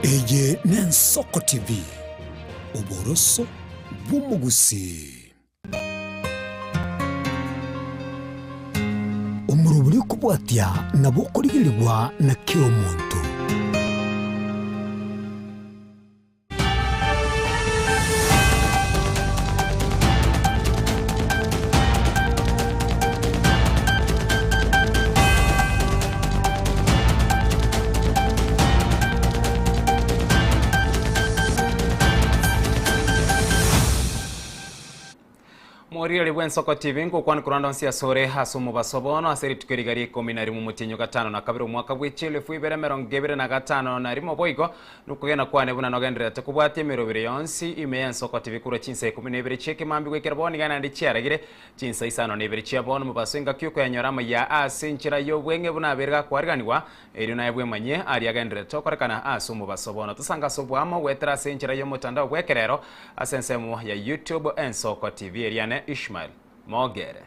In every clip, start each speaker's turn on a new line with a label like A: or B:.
A: Eye n'Ensoko TV oboroso bw'umugusi umuruburi kubwatya nabo kurigirirwa na kiro muntu
B: Moriere bw'Ensoko TV nk'ukwani kuranda nsi ya sore hasumu basobono aseri tukerigari 11 mu mutinyo gatano na kabiri umwaka gw'ikile fuibere 2025 na rimo boigo nukugena kwane buna nogendera tekubwate mirobire yonsi ime Ensoko TV kuro chinse 12 cheke mambi gwekera boni gana ndi chiaragire chinse isano nebere chiabona mu basenga kyuko yanyorama ya asinchira yo bwenge buna berga kwariganirwa eri na yebwe manye ari agendera tokorekana asumu basobono tusanga sobwamo wetera asinchira yo mutandao gwekerero asensemu ya YouTube Ensoko TV eriane Ishmael Mogere.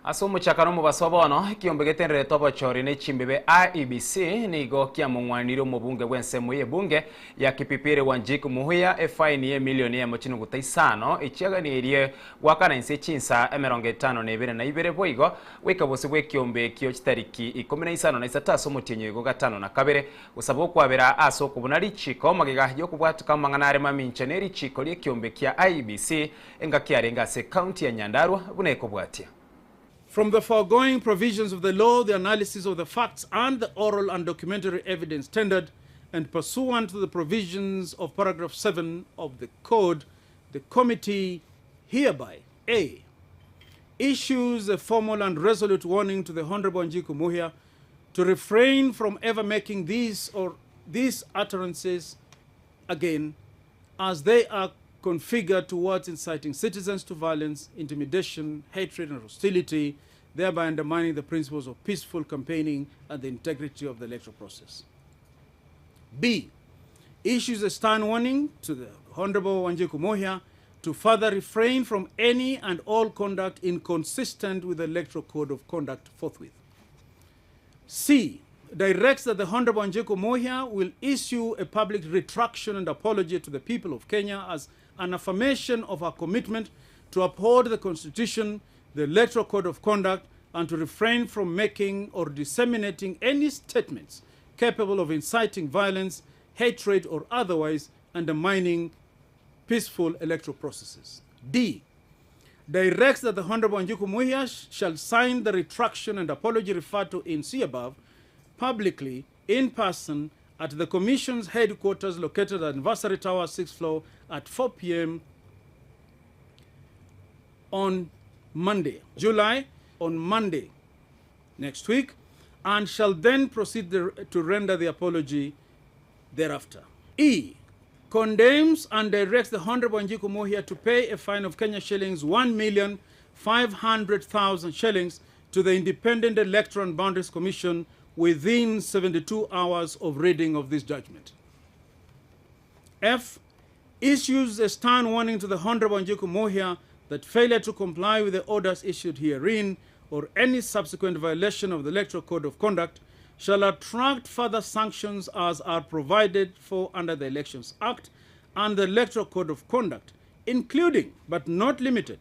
B: Asumu chakano mu basobono kiombegetenre tobo chori ne chimbebe IEBC nigo kia mungwaniro mu bunge bwensemu ye bunge ya kipipire Wanjiku Muhia fine ye milioni ya mochinu gutaisano ichiaga ni erie wakana inse chinsa 52 na ibere boigo wekabosi bwe kiombe kyo chitariki 15 na isataso mutinyo igo gatano na kabere usabo kwabera aso kubunari chiko magiga yo kubwatuka manganare maminche neri chiko lye kiombe kia IEBC enga kiarenga se county ya Nyandarua buneko bwatia.
C: From the foregoing provisions of the law, the analysis of the facts and the oral and documentary evidence tendered, and pursuant to the provisions of paragraph 7 of the Code, the committee hereby A. Issues a formal and resolute warning to the Honorable Wanjiku Muhia to refrain from ever making these utterances again, as they are configured towards inciting citizens to violence, intimidation, hatred, and hostility, thereby undermining the principles of peaceful campaigning and the integrity of the electoral process. B. Issues a stern warning to the Honorable Wanjiku Muhia to further refrain from any and all conduct inconsistent with the Electoral Code of Conduct forthwith. C. Directs that the Honorable Wanjiku Muhia will issue a public retraction and apology to the people of Kenya as an affirmation of our commitment to uphold the Constitution, the Electoral Code of Conduct, and to refrain from making or disseminating any statements capable of inciting violence, hatred, or otherwise undermining peaceful electoral processes. D. Directs that the Honorable Wanjiku Muhia shall sign the retraction and apology referred to in C above publicly, in person, at the Commission's headquarters located at Anniversary Tower, 6th floor, at 4 p.m. on Monday, July, on Monday next week, and shall then proceed to render the apology thereafter. E. Condemns and directs the Honorable Wanjiku Muhia to pay a fine of Kenya shillings 1,500,000 shillings to the Independent Electoral and Boundaries Commission within 72 hours of reading of this judgment. F. Issues a stern warning to the Honorable Wanjiku Muhia that failure to comply with the orders issued herein or any subsequent violation of the Electoral Code of Conduct shall attract further sanctions as are provided for under the Elections Act and the Electoral Code of Conduct, including but not limited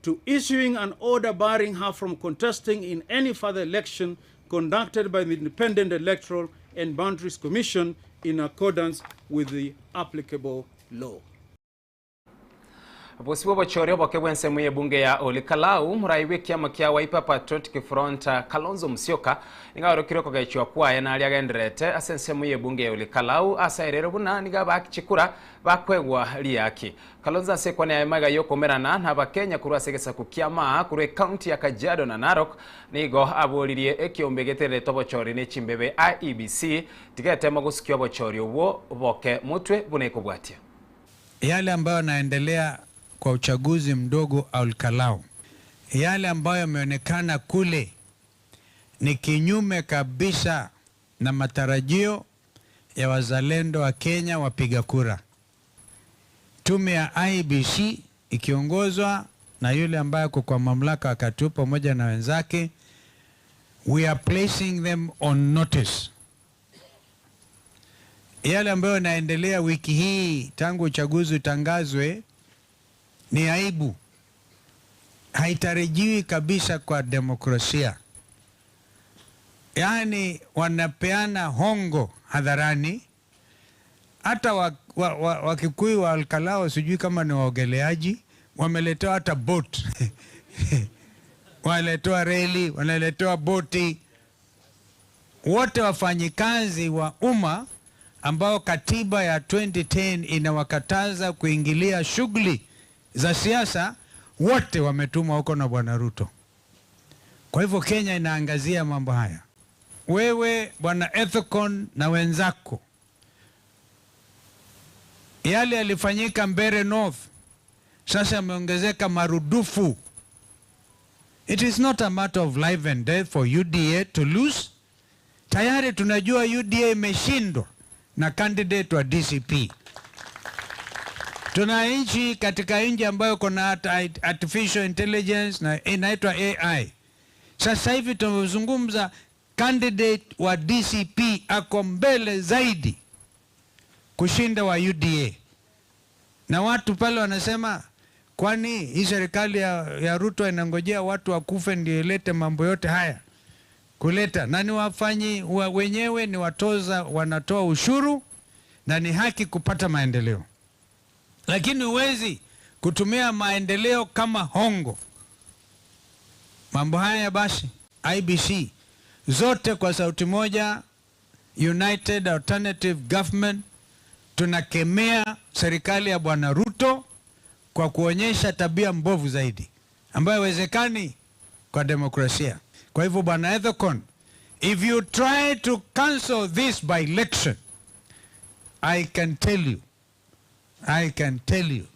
C: to issuing an order barring her from contesting in any further election conducted by the Independent Electoral and Boundaries Commission in accordance with the applicable law.
B: Bosibo bochori oboke bwensemu ye bunge ya Olikalau muraiwe kiama kia Wiper Patriotic Front Kalonzo Musyoka ingaro kiroko gaichwa kwaye na ali agenderete asensemu ye bunge ya Olikalau asairero buna niga bakikura bakwegwa liyaki Kalonzo asekwa ne amaga yokomerana n'abakenya kurwasegesa kukiama kure county ya Kajiado na Narok nigo abolirie ekiombegetere tobochori ne chimbebe IEBC tigetema gusikyo bochori obwo boke mutwe buneko bwatia
D: yale ambayo yanaendelea kwa uchaguzi mdogo Olkalau, yale ambayo yameonekana kule ni kinyume kabisa na matarajio ya wazalendo wa Kenya wapiga kura. tume ya IEBC ikiongozwa na yule ambaye kwa mamlaka wakati pamoja na wenzake, we are placing them on notice. Yale ambayo naendelea wiki hii tangu uchaguzi utangazwe ni aibu. Haitarajiwi kabisa kwa demokrasia. Yaani wanapeana hongo hadharani. Hata Wakikuyu wa Olkalau sijui kama ni waogeleaji, wameletewa hata boat. Wanaletewa reli, wanaletewa boti. Wote wafanyikazi wa umma ambao katiba ya 2010 inawakataza kuingilia shughuli za siasa, wote wametumwa huko na Bwana Ruto. Kwa hivyo Kenya inaangazia mambo haya. Wewe Bwana Ethekon na wenzako, yale yalifanyika Mbeere North sasa yameongezeka marudufu. It is not a matter of life and death for UDA to lose. Tayari tunajua UDA imeshindwa na candidate wa DCP. Tuna nchi katika nchi ambayo kuna artificial intelligence na inaitwa AI. Sasa hivi tunazungumza candidate wa DCP ako mbele zaidi kushinda wa UDA. Na watu pale wanasema, kwani hii serikali ya Ruto inangojea watu wakufe ndio ilete mambo yote haya? Kuleta nani wafanyi wenyewe ni watoza, wanatoa ushuru na ni haki kupata maendeleo. Lakini huwezi kutumia maendeleo kama hongo. Mambo haya basi, IEBC zote kwa sauti moja, United Alternative Government, tunakemea serikali ya Bwana Ruto kwa kuonyesha tabia mbovu zaidi ambayo haiwezekani kwa demokrasia. Kwa hivyo Bwana Ethekon, if you try to cancel this by election, I can tell you,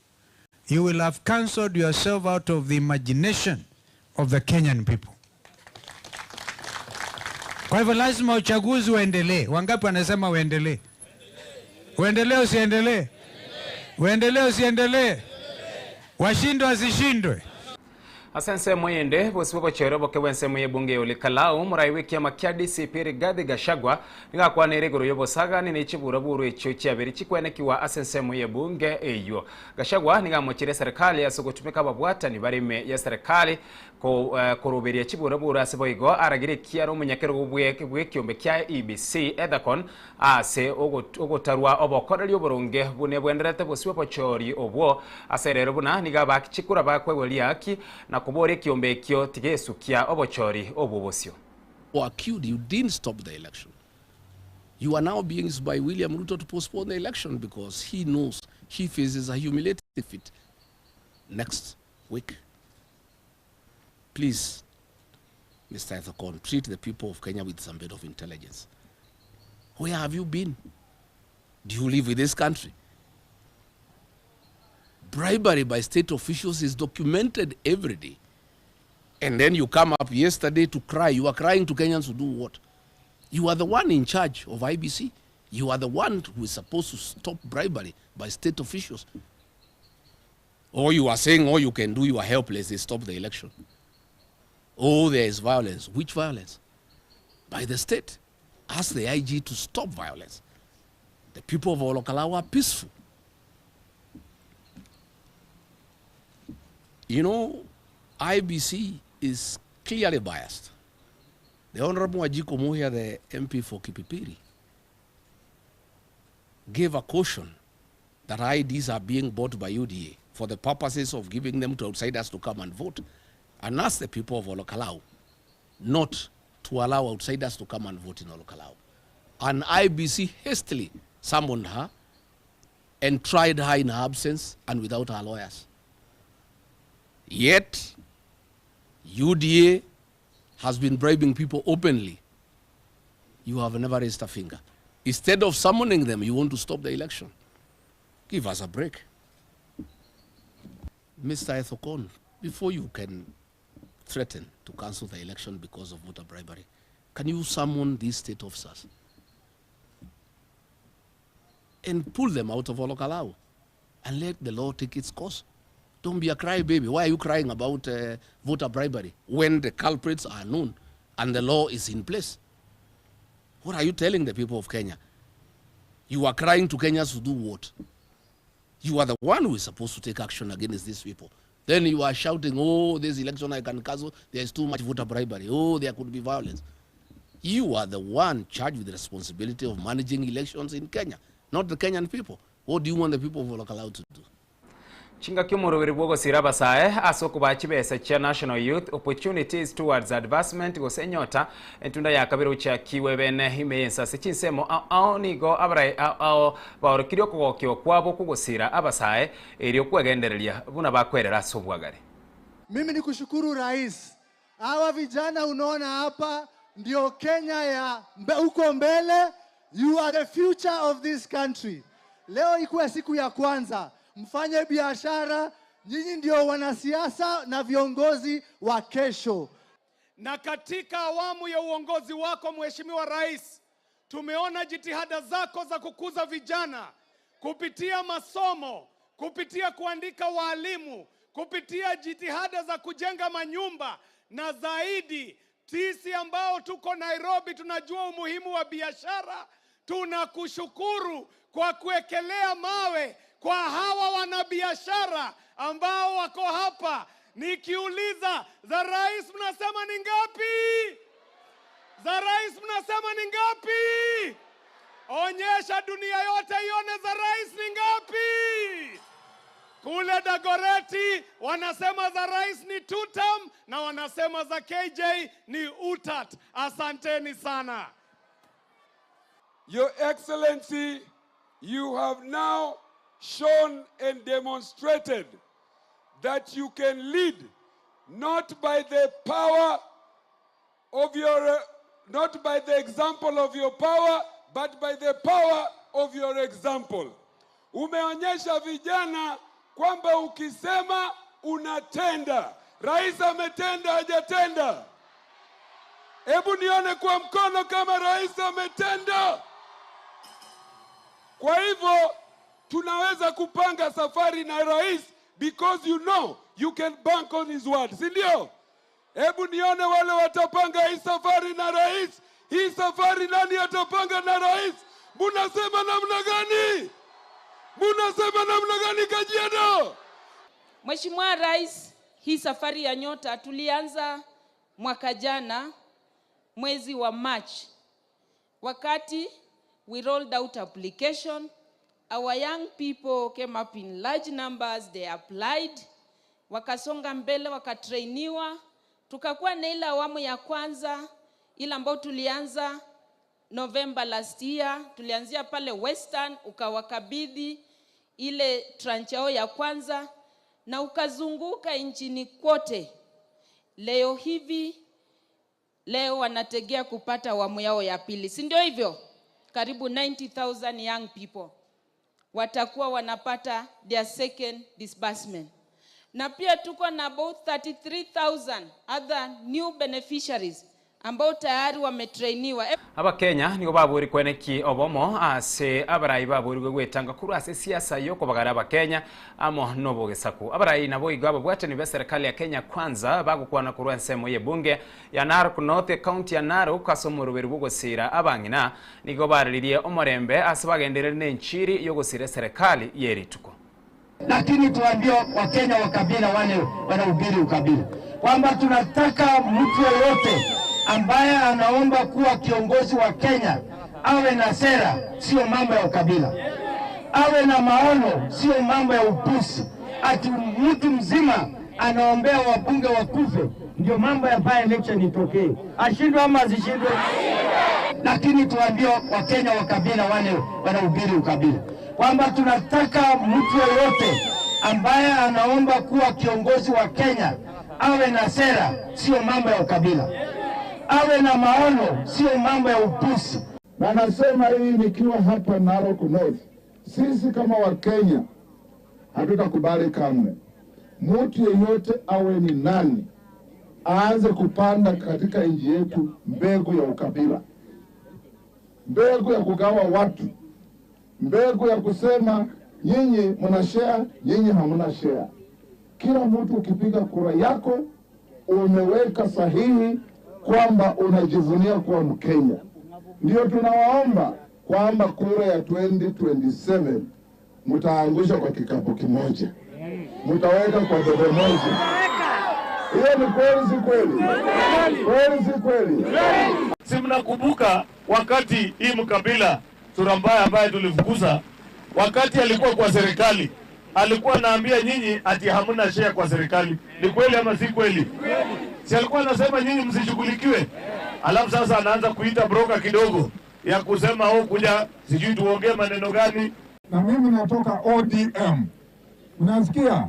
D: you will have cancelled yourself out of the imagination of the Kenyan people. Kwa hivyo lazima uchaguzi uendelee. Wangapi wanasema uendelee? Uendelee usiendelee? Uendelee usiendelee? Washindwe wasishindwe?
B: Asense mwende bosibo chero kewense mwe bunge ya Olkalau murai wiki ya makiadi sipiri Rigathi Gachagua niga kwa neregoro yobo saga ni chiburaburu echo cyabiri kikwenekiwa asense mwe bunge eyo. Gachagua niga mochire serikali yasogotumika babwata ni barime ya serikali ko kuruberia chiburaburu asiboigo aragire kiaro umunyakero gubwe kiombe kya IEBC Ethekon ase ogotarwa obokoreri oborunge bune bwenderete bosibo chori obwo aserero buna niga bakikura bakweweliaki na kubore kiombe kyo tigesukia obochori obubosio.
E: Accused you didn't stop the election. You are now being used by William Ruto to postpone the election because he knows he faces a humiliating defeat next week. Please, Mr. Ethekon, treat the people of Kenya with some bit of intelligence. Where have you been? Do you live in this country? Bribery by state officials is documented every day. And then you come up yesterday to cry. You are crying to Kenyans to do what? You are the one in charge of IEBC. You are the one who is supposed to stop bribery by state officials. Or you are saying all you can do, you are helpless, they stop the election. Oh, there is violence. Which violence? By the state. Ask the IG to stop violence. The people of Olkalau are peaceful. You know, IEBC is clearly biased. The Honorable Wajiko Muhia, the MP for Kipipiri, gave a caution that IDs are being bought by UDA for the purposes of giving them to outsiders to come and vote, and asked the people of Olkalau not to allow outsiders to come and vote in Olkalau. And IEBC hastily summoned her and tried her in her absence and without her lawyers. Yet, UDA has been bribing people openly. You have never raised a finger. Instead of summoning them, you want to stop the election. Give us a break. Mr. Ethekon, before you can threaten to cancel the election because of voter bribery, can you summon these state officers and pull them out of Olkalau and let the law take its course. Don't be a crybaby. Why are you crying about voter bribery when the culprits are known and the law is in place? What are you telling the people of Kenya? You are crying to Kenyans to do what? You are the one who is supposed to take action against these people. Then you are shouting, oh, this election I can cancel, there is too much voter bribery, oh, there could be violence. You are the one charged with the responsibility of managing elections in Kenya, not the Kenyan people. What do you want the people of Olkalau to do?
B: Chinga kimurubiri bwogo siraba sae asoko bachibesa cha National Youth Opportunities Towards Advancement gosenyota entunda yakabiro cha kiwebene himensa sechinsemo nigo abrai ao baorokiryo kugokyo kwabo kugosira abasae eryo kwegendereria buna bakwerera sobwagare.
F: Mimi ni kushukuru rais. Hawa vijana unaona hapa ndio Kenya ya huko mbele. You are the future of this country. Leo ikuwa siku ya kwanza. Mfanye biashara, nyinyi ndio wanasiasa na viongozi wa kesho.
G: Na katika awamu ya uongozi wako Mheshimiwa Rais, tumeona jitihada zako za kukuza vijana kupitia masomo, kupitia kuandika walimu, kupitia jitihada za kujenga manyumba, na zaidi sisi ambao tuko Nairobi tunajua umuhimu wa biashara. Tunakushukuru kwa kuwekelea mawe kwa hawa wanabiashara ambao wako hapa. Nikiuliza, za rais mnasema ni ngapi? Za rais mnasema ni ngapi? Onyesha dunia yote ione za rais ni ngapi. Kule Dagoreti wanasema za rais ni 2 term na wanasema za KJ ni utat. Asanteni sana.
H: Your Excellency, you have now shown and demonstrated that you can lead not by the power of your not by the example of your power but by the power of your example. Umeonyesha vijana kwamba ukisema unatenda. Rais ametenda hajatenda? Hebu nione kwa mkono kama rais ametenda. Kwa hivyo tunaweza kupanga safari na rais because you know you can bank on his word. Si ndio? Hebu nione wale watapanga hii safari na rais. Hii safari nani atapanga na rais? Munasema namna gani? Munasema namna gani Kajiado?
I: Mheshimiwa Rais, hii safari ya nyota tulianza mwaka jana mwezi wa March. Wakati we rolled out application, our young people came up in large numbers, they applied, wakasonga mbele, wakatrainiwa, tukakuwa na ile awamu ya kwanza, ile ambayo tulianza November last year, tulianzia pale Western, ukawakabidhi ile tranche yao ya kwanza, na ukazunguka nchini kote. Leo wanategea kupata awamu yao ya pili. Si ndio hivyo? Karibu 90,000 young people watakuwa wanapata their second disbursement. Na pia tuko na about 33,000 other new beneficiaries ambao tayari wametrainiwa.
B: Aba Kenya nigo baburi kweneki obomo ase abarai baburi gwetanga kuru ase siasa yoko bagara aba Kenya amo nobo gesaku. Abarai nabo igaba bwate ni serikali ya Kenya kwanza bagukwana kuru ensemo ye bunge ya Narok North County ya Narok kasomuru berugo sira abangina nigo baririye omorembe ase bagenderere n'enchiri yogosire serikali yerituko.
J: Lakini tuambie Wakenya wa kabila wale wanahubiri ukabila kwamba tunataka mtu yeyote ambaye anaomba kuwa kiongozi wa Kenya awe na sera, sio mambo ya ukabila. Awe na maono, sio mambo ya upusi. Ati mtu mzima anaombea wabunge wakufe ndio mambo ya by election itokee. Ashindwe ama asishindwe? Lakini tuambie Wakenya wa kabila wale wanahubiri ukabila kwamba tunataka mtu yeyote ambaye anaomba kuwa kiongozi wa Kenya awe na sera, sio mambo ya ukabila. Awe na maono, sio mambo ya upusi.
K: Na nasema hii nikiwa hapa Narok North, sisi kama Wakenya hatutakubali kamwe mtu yeyote awe ni nani aanze kupanda katika nchi yetu mbegu ya ukabila, mbegu ya kugawa watu, mbegu ya kusema nyinyi mna share, nyinyi hamna share. Kila mtu ukipiga kura yako umeweka sahihi kwamba unajivunia kuwa Mkenya. Ndio tunawaomba kwamba kura ya 2027 mtaangusha kwa kikapu kimoja, mtaweka kwa debe moja. Hiyo ni kweli, si kweli? Kweli, si kweli?
L: Si mnakumbuka wakati hii Mkabila Surambaya ambaye tulifukuza, wakati alikuwa kwa serikali, alikuwa anaambia nyinyi ati hamna share kwa serikali. Ni kweli ama si kweli? Si alikuwa anasema nyinyi msishughulikiwe? Alafu sasa anaanza kuita broker kidogo ya kusema kuja sijui tuongee maneno gani.
K: Na mimi natoka ODM. Unasikia?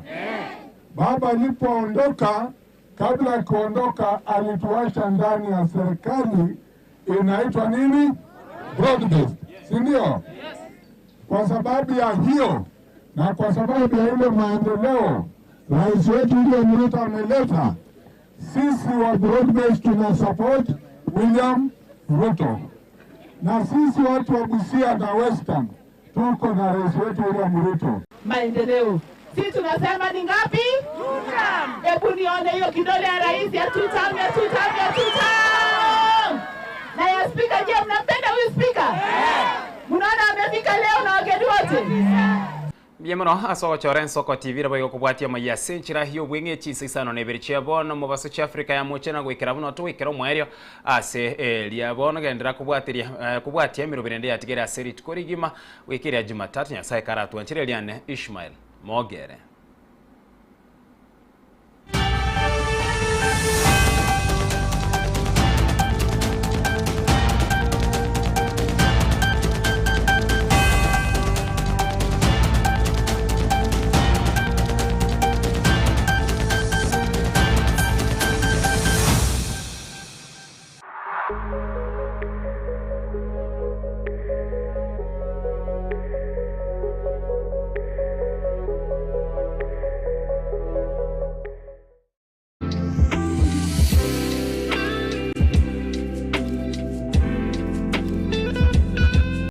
K: Baba alipoondoka, kabla ya kuondoka alituacha ndani ya serikali inaitwa nini? Broad-based. Si ndio? Kwa sababu ya hiyo na kwa sababu ya ile maendeleo rais wetu William Ruto ameleta, sisi wa broad-based tuna support William Ruto. Na sisi watu wa Busia na Western tuko na rais wetu William Ruto.
M: Maendeleo. Sisi tunasema ni ngapi? 2 Hebu nione hiyo kidole ya rais ya 2 term, ya 2 term, ya 2 term. Na ya speaker, je, mnapenda huyu speaker? Mnaona amefika leo na wageni wote?
B: Bienvenido a Soko Choren Soko TV rabo kubwatia maya senchira hiyo bwenge chisisano neberichia bono mubaso cha Afrika ya muchena gwikira buno twikira mwerio ase elia bono gendera kubwatia emirubirende yatigera seri tukorigima wikira Jumatatu nyasaye karatu anchire liane Ishmael Mogere.